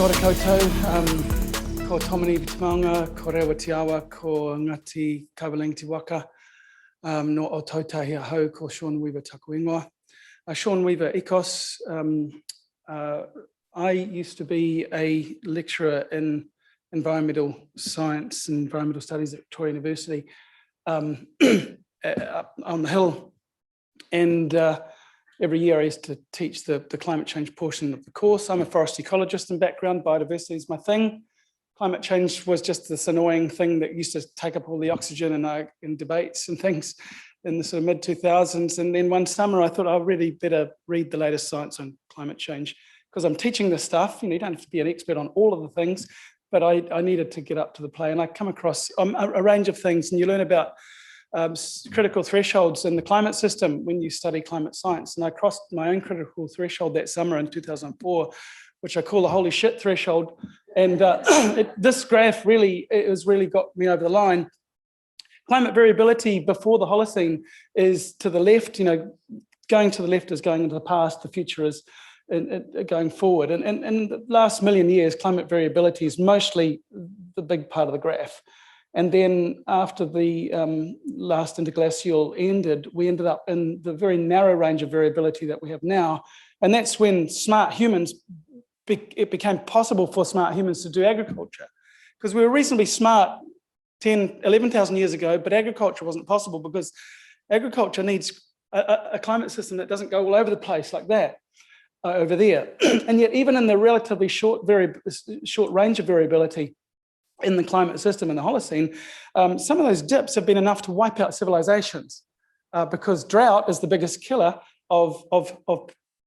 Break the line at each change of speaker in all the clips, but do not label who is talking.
Kia ora koutou, ko Tomini Vitimaunga, ko Aotearoa, ko Ngati Kawalangi Waka, no o Tautahi Ahau, ko Sean Weaver taku ingoa. Sean Weaver Ecos. I used to be a lecturer in environmental science and environmental studies at Victoria University up on the hill, and every year I used to teach the climate change portion of the course. I'm a forest ecologist in background, biodiversity is my thing. Climate change was just this annoying thing that used to take up all the oxygen in debates and things in the sort of mid-2000s. And then one summer I thought I'd really better read the latest science on climate change because I'm teaching this stuff. You don't have to be an expert on all of the things, but I needed to get up to the play. And I come across a range of things, and you learn about critical thresholds in the climate system when you study climate science. And I crossed my own critical threshold that summer in 2004, which I call the holy shit threshold. And this graph really got me over the line. Climate variability before the Holocene is to the left. Going to the left is going into the past, the future is going forward. And in the last million years, climate variability is mostly the big part of the graph. And then after the last interglacial ended, we ended up in the very narrow range of variability that we have now. And that's when it became possible for smart humans to do agriculture. Because we were reasonably smart 11,000 years ago, but agriculture wasn't possible because agriculture needs a climate system that doesn't go all over the place like that over there. And yet even in the relatively short range of variability in the climate system in the Holocene, some of those dips have been enough to wipe out civilizations because drought is the biggest killer of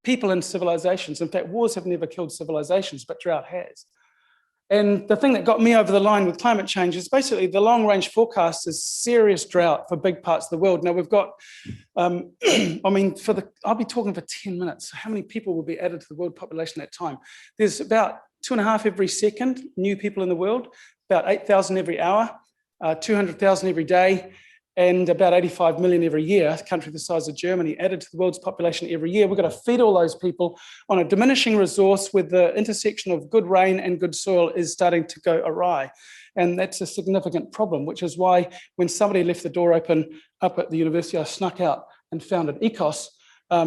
people and civilizations. In fact, wars have never killed civilizations, but drought has. And the thing that got me over the line with climate change is basically the long range forecast is serious drought for big parts of the world. Now we've got, I'll be talking for 10 minutes. How many people will be added to the world population at that time? There's about 2.5 every second new people in the world, about 8,000 every hour, 200,000 every day, and about 85 million every year, a country the size of Germany, added to the world's population every year. We've got to feed all those people on a diminishing resource with the intersection of good rain and good soil is starting to go awry. And that's a significant problem, which is why when somebody left the door open up at the university, I snuck out and founded Ecos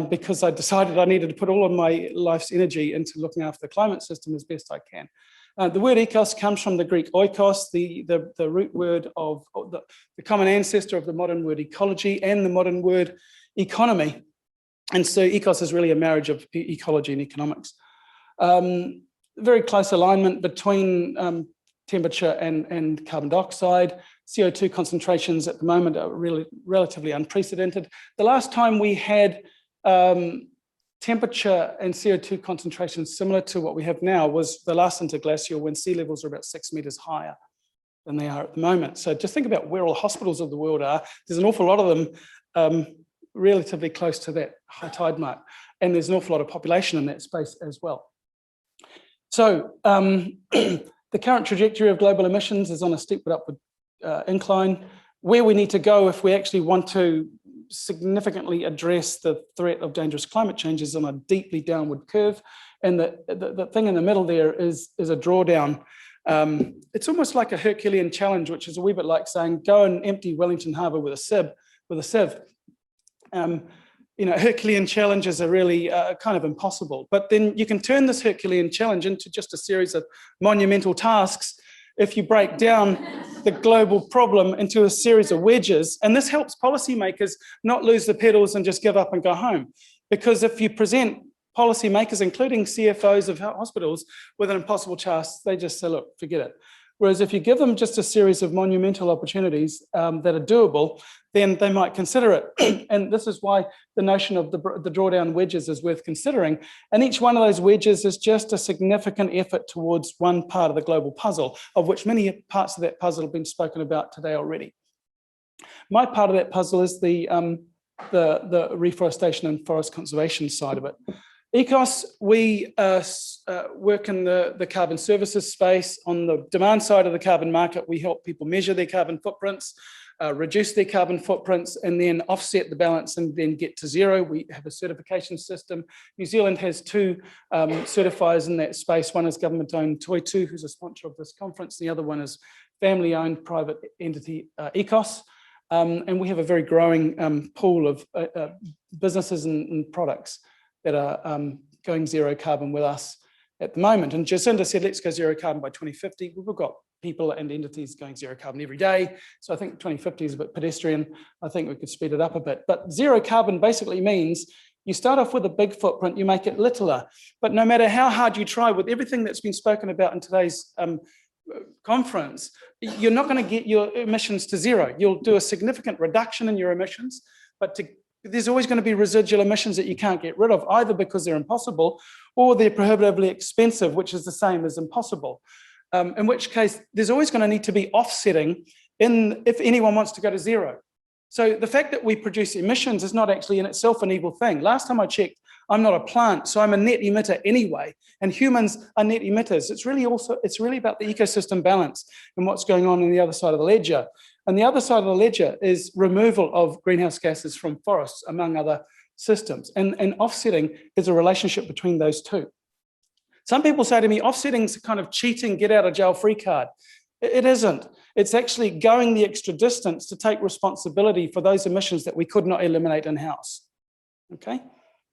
because I decided I needed to put all of my life's energy into looking after the climate system as best I can. The word ecos comes from the Greek oikos, the root word of the common ancestor of the modern word ecology and the modern word economy. And so ecos is really a marriage of ecology and economics. Very close alignment between temperature and carbon dioxide. CO2 concentrations at the moment are really relatively unprecedented. The last time we had temperature and CO2 concentrations similar to what we have now was the last interglacial when sea levels are about 6 meters higher than they are at the moment. So just think about where all the hospitals of the world are. There's an awful lot of them relatively close to that high tide mark. And there's an awful lot of population in that space as well. So the current trajectory of global emissions is on a steep but upward incline. Where we need to go if we actually want to significantly address the threat of dangerous climate change is on a deeply downward curve. And the thing in the middle there is a drawdown. It's almost like a Herculean challenge, which is a wee bit like saying, go and empty Wellington Harbour with a sieve. Herculean challenges are really kind of impossible. But then you can turn this Herculean challenge into just a series of monumental tasks if you break down the global problem into a series of wedges. And this helps policymakers not lose the pedals and just give up and go home. Because if you present policymakers, including CFOs of hospitals, with an impossible task, they just say, look, forget it. Whereas if you give them just a series of monumental opportunities that are doable, then they might consider it. And this is why the notion of the drawdown wedges is worth considering. And each one of those wedges is just a significant effort towards one part of the global puzzle, of which many parts of that puzzle have been spoken about today already. My part of that puzzle is the reforestation and forest conservation side of it. Ecos, we work in the carbon services space. On the demand side of the carbon market, we help people measure their carbon footprints. reduce their carbon footprints and then offset the balance and then get to zero. We have a certification system. New Zealand has two certifiers in that space. One is government-owned Toitu, who's a sponsor of this conference. The other one is family-owned private entity Ecos. And we have a very growing pool of businesses and products that are going zero carbon with us at the moment. And Jacinda said, let's go zero carbon by 2050. We've got people and entities going zero carbon every day. So I think 2050 is a bit pedestrian. I think we could speed it up a bit. But zero carbon basically means you start off with a big footprint, you make it littler. But no matter how hard you try with everything that's been spoken about in today's conference, you're not going to get your emissions to zero. You'll do a significant reduction in your emissions, but there's always going to be residual emissions that you can't get rid of, either because they're impossible or they're prohibitively expensive, which is the same as impossible. In which case, there's always going to need to be offsetting if anyone wants to go to zero. So the fact that we produce emissions is not actually in itself an evil thing. Last time I checked, I'm not a plant, so I'm a net emitter anyway, and humans are net emitters. It's really about the ecosystem balance and what's going on the other side of the ledger. And the other side of the ledger is removal of greenhouse gases from forests, among other systems. And offsetting is a relationship between those two. Some people say to me, offsetting is a kind of cheating, get out of jail free card. It isn't. It's actually going the extra distance to take responsibility for those emissions that we could not eliminate in-house. Okay?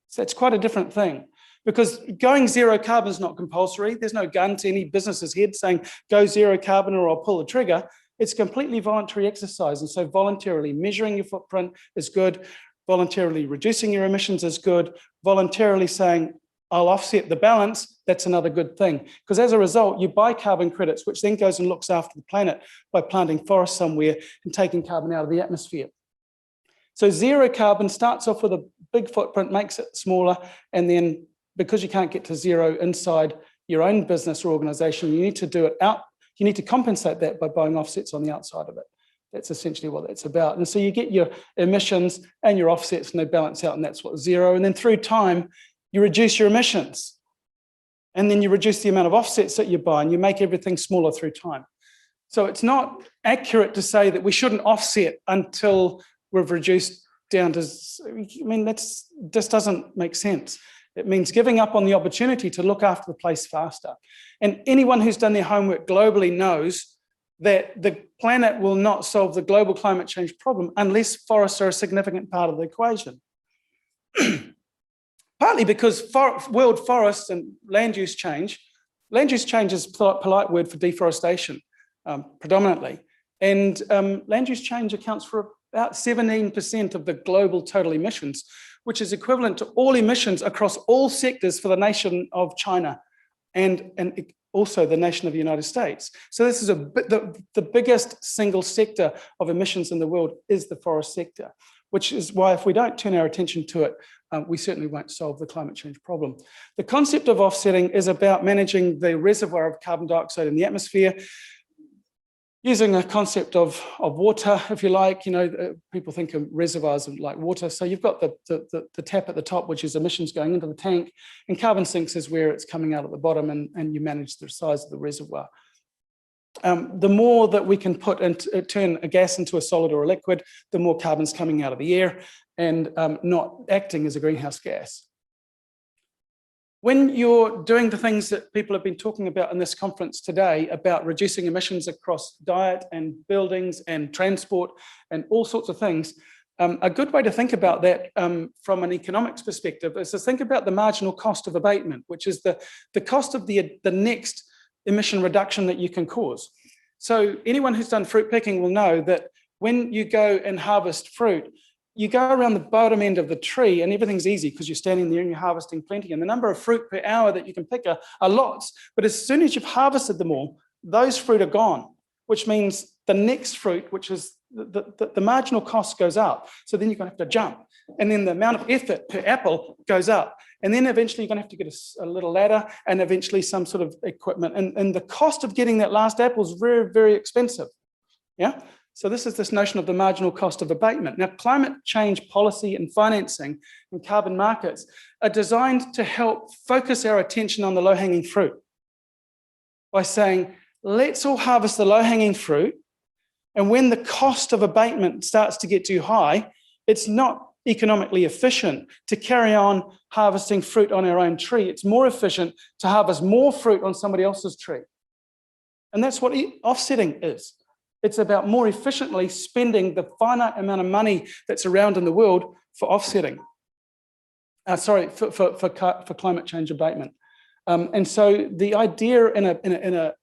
So it's quite a different thing, because going zero carbon is not compulsory. There's no gun to any business's head saying, go zero carbon or I'll pull the trigger. It's completely voluntary exercise. And so voluntarily measuring your footprint is good. Voluntarily reducing your emissions is good. Voluntarily saying, I'll offset the balance, that's another good thing. Because as a result, you buy carbon credits, which then goes and looks after the planet by planting forests somewhere and taking carbon out of the atmosphere. So zero carbon starts off with a big footprint, makes it smaller, and then because you can't get to zero inside your own business or organization, you need to do it out. You need to compensate that by buying offsets on the outside of it. That's essentially what it's about. And so you get your emissions and your offsets and they balance out, and that's what zero. And then through time, you reduce your emissions. And then you reduce the amount of offsets that you buy and you make everything smaller through time. So it's not accurate to say that we shouldn't offset until we've reduced down to, I mean, this doesn't make sense. It means giving up on the opportunity to look after the place faster. And anyone who's done their homework globally knows that the planet will not solve the global climate change problem unless forests are a significant part of the equation. Partly because world forests and land use change is a polite word for deforestation, predominantly. And land use change accounts for about 17% of the global total emissions, which is equivalent to all emissions across all sectors for the nation of China and also the nation of the United States. So this is the biggest single sector of emissions in the world is the forest sector, which is why if we don't turn our attention to it, we certainly won't solve the climate change problem. The concept of offsetting is about managing the reservoir of carbon dioxide in the atmosphere, using a concept of water, if you like. You know, people think of reservoirs like water. So you've got the tap at the top, which is emissions going into the tank, and carbon sinks is where it's coming out at the bottom, and you manage the size of the reservoir. The more that we can turn a gas into a solid or a liquid, the more carbon's coming out of the air and not acting as a greenhouse gas. When you're doing the things that people have been talking about in this conference today about reducing emissions across diet and buildings and transport and all sorts of things, a good way to think about that from an economics perspective is to think about the marginal cost of abatement, which is the cost of the next emission reduction that you can cause. So anyone who's done fruit picking will know that when you go and harvest fruit, you go around the bottom end of the tree and everything's easy because you're standing there and you're harvesting plenty. And the number of fruit per hour that you can pick are lots. But as soon as you've harvested them all, those fruit are gone, which means the next fruit, which is the marginal cost goes up. So then you're going to have to jump. And then the amount of effort per apple goes up. And then eventually you're going to have to get a little ladder and eventually some sort of equipment. And the cost of getting that last apple is very, very expensive. Yeah. So this is this notion of the marginal cost of abatement. Now, climate change policy and financing and carbon markets are designed to help focus our attention on the low-hanging fruit by saying, let's all harvest the low-hanging fruit And when the cost of abatement starts to get too high, it's not economically efficient to carry on harvesting fruit on our own tree. It's more efficient to harvest more fruit on somebody else's tree. And that's what offsetting is. It's about more efficiently spending the finite amount of money that's around in the world for offsetting. For climate change abatement. And so the idea in an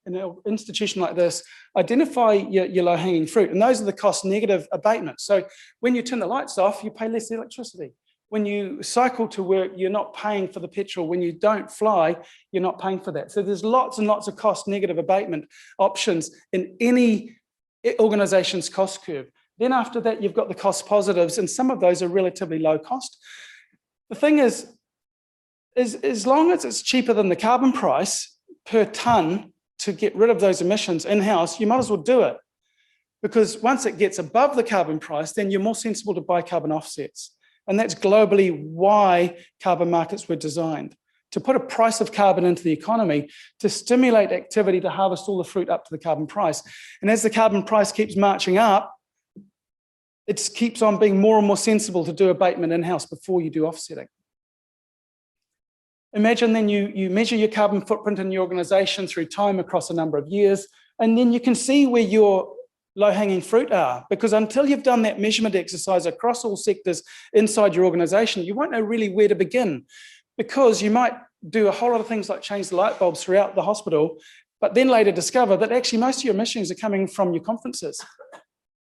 institution like this, identify your low-hanging fruit, and those are the cost-negative abatements. So when you turn the lights off, you pay less electricity. When you cycle to work, you're not paying for the petrol. When you don't fly, you're not paying for that. So there's lots and lots of cost-negative abatement options in any organization's cost curve. Then after that, you've got the cost positives, and some of those are relatively low cost. The thing is as long as it's cheaper than the carbon price per tonne to get rid of those emissions in-house, you might as well do it. Because once it gets above the carbon price, then you're more sensible to buy carbon offsets. And that's globally why carbon markets were designed, to put a price of carbon into the economy, to stimulate activity to harvest all the fruit up to the carbon price. And as the carbon price keeps marching up, it keeps on being more and more sensible to do abatement in-house before you do offsetting. Imagine then you measure your carbon footprint in your organization through time across a number of years, and then you can see where your low-hanging fruit are, because until you've done that measurement exercise across all sectors inside your organization, you won't know really where to begin, because you might do a whole lot of things like change the light bulbs throughout the hospital, but then later discover that actually most of your emissions are coming from your conferences,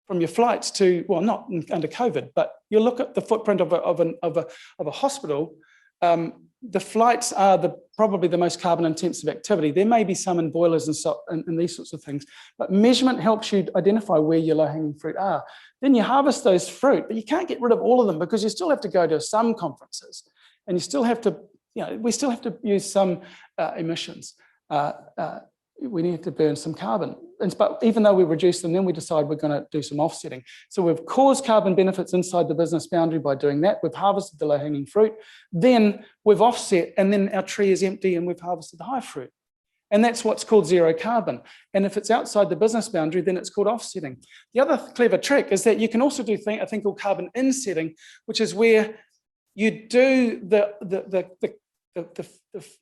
from your flights to, well, not under COVID, but you look at the footprint of a hospital. The flights are probably the most carbon intensive activity. There may be some in boilers and these sorts of things, but measurement helps you identify where your low-hanging fruit are. Then you harvest those fruit, but you can't get rid of all of them because you still have to go to some conferences, and you still have to, we still have to use some emissions. We need to burn some carbon. But even though we reduce them, then we decide we're going to do some offsetting. So we've caused carbon benefits inside the business boundary by doing that. We've harvested the low-hanging fruit. Then we've offset, and then our tree is empty and we've harvested the high fruit. And that's what's called zero carbon. And if it's outside the business boundary, then it's called offsetting. The other clever trick is that you can also do a thing called carbon insetting, which is where you do the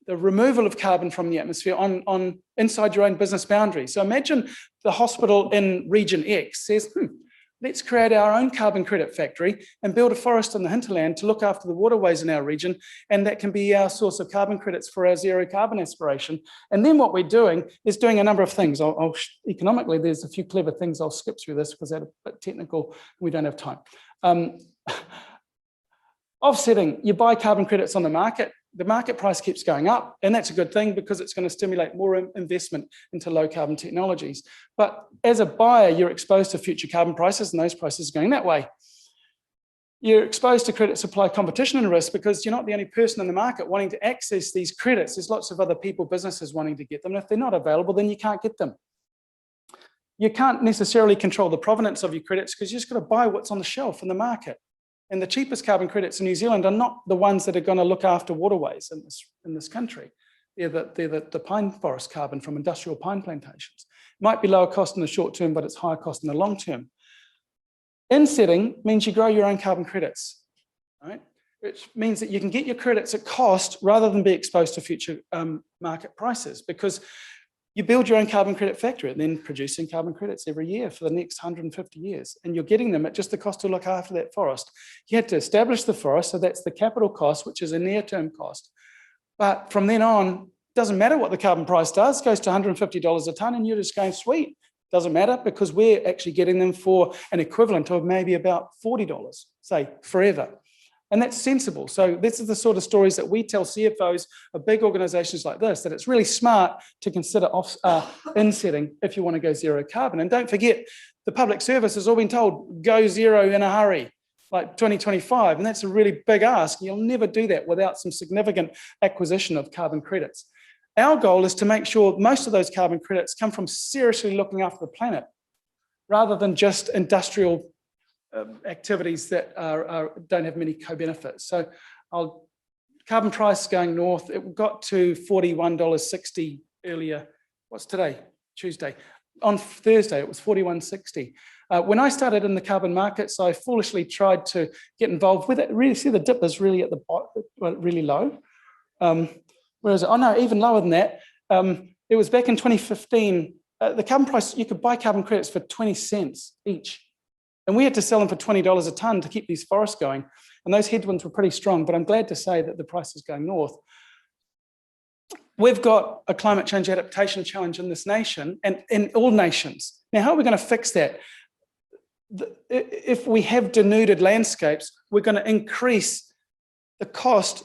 removal of carbon from the atmosphere on inside your own business boundary. So imagine the hospital in region X says, let's create our own carbon credit factory and build a forest in the hinterland to look after the waterways in our region, and that can be our source of carbon credits for our zero carbon aspiration. And then what we're doing is doing a number of things. Economically, there's a few clever things. I'll skip through this because they're a bit technical. We don't have time. Offsetting, you buy carbon credits on the market. The market price keeps going up, and that's a good thing because it's going to stimulate more investment into low carbon technologies. But as a buyer, you're exposed to future carbon prices, and those prices are going that way. You're exposed to credit supply competition and risk because you're not the only person in the market wanting to access these credits. There's lots of other people, businesses wanting to get them. And if they're not available, then you can't get them. You can't necessarily control the provenance of your credits because you just got to buy what's on the shelf in the market. And the cheapest carbon credits in New Zealand are not the ones that are going to look after waterways in this country. They're the pine forest carbon from industrial pine plantations. It might be lower cost in the short term, but it's higher cost in the long term. Insetting means you grow your own carbon credits, right? Which means that you can get your credits at cost rather than be exposed to future market prices, because you build your own carbon credit factory and then producing carbon credits every year for the next 150 years. And you're getting them at just the cost to look after that forest. You had to establish the forest, so that's the capital cost, which is a near-term cost. But from then on, it doesn't matter what the carbon price does, it goes to $150 a tonne and you're just going, sweet. Doesn't matter because we're actually getting them for an equivalent of maybe about $40, say, forever. And that's sensible. So this is the sort of stories that we tell CFOs of big organizations like this, that it's really smart to consider insetting if you want to go zero carbon. And don't forget, the public service has all been told, go zero in a hurry, like 2025. And that's a really big ask. You'll never do that without some significant acquisition of carbon credits. Our goal is to make sure most of those carbon credits come from seriously looking after the planet, rather than just industrial activities that don't have many co-benefits. So carbon price going north, it got to $41.60 earlier. What's today? Tuesday. on Thursday, it was 41.60. When I started in the carbon markets, I foolishly tried to get involved with it. Really, see the dip is really at the bottom, really low. Whereas, oh no, even lower than that. It was back in 2015. The carbon price, you could buy carbon credits for 20 cents each. And we had to sell them for $20 a tonne to keep these forests going. And those headwinds were pretty strong, but I'm glad to say that the price is going north. We've got a climate change adaptation challenge in this nation and in all nations. Now, how are we going to fix that? If we have denuded landscapes, we're going to increase the cost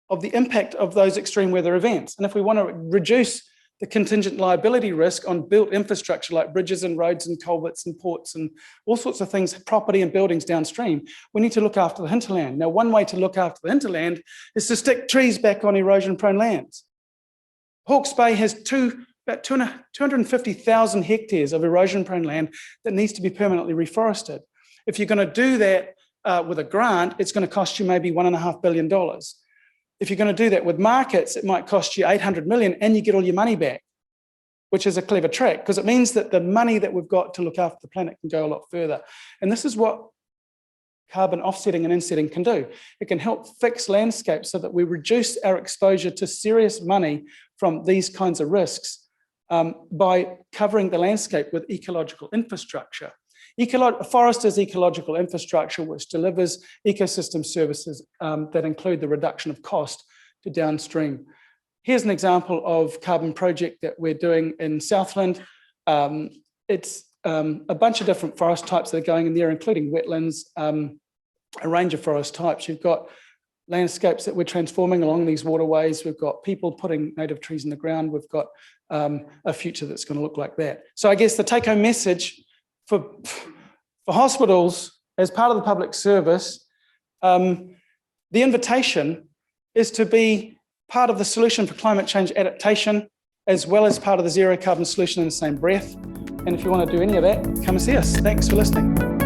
of the impact of those extreme weather events. And if we want to reduce the contingent liability risk on built infrastructure like bridges and roads and culverts and ports and all sorts of things, property and buildings downstream, we need to look after the hinterland. Now, one way to look after the hinterland is to stick trees back on erosion-prone lands. Hawke's Bay has about 250,000 hectares of erosion-prone land that needs to be permanently reforested. If you're going to do that with a grant, it's going to cost you maybe $1.5 billion. If you're going to do that with markets, it might cost you 800 million and you get all your money back, which is a clever trick because it means that the money that we've got to look after the planet can go a lot further. And this is what carbon offsetting and insetting can do. It can help fix landscapes so that we reduce our exposure to serious money from these kinds of risks by covering the landscape with ecological infrastructure. A forest is ecological infrastructure which delivers ecosystem services that include the reduction of cost to downstream. Here's an example of carbon project that we're doing in Southland. It's a bunch of different forest types that are going in there, including wetlands, a range of forest types. You've got landscapes that we're transforming along these waterways. We've got people putting native trees in the ground. We've got a future that's going to look like that. So I guess the take-home message for hospitals as part of the public service, the invitation is to be part of the solution for climate change adaptation as well as part of the zero carbon solution in the same breath. And if you want to do any of that, come and see us. Thanks for listening.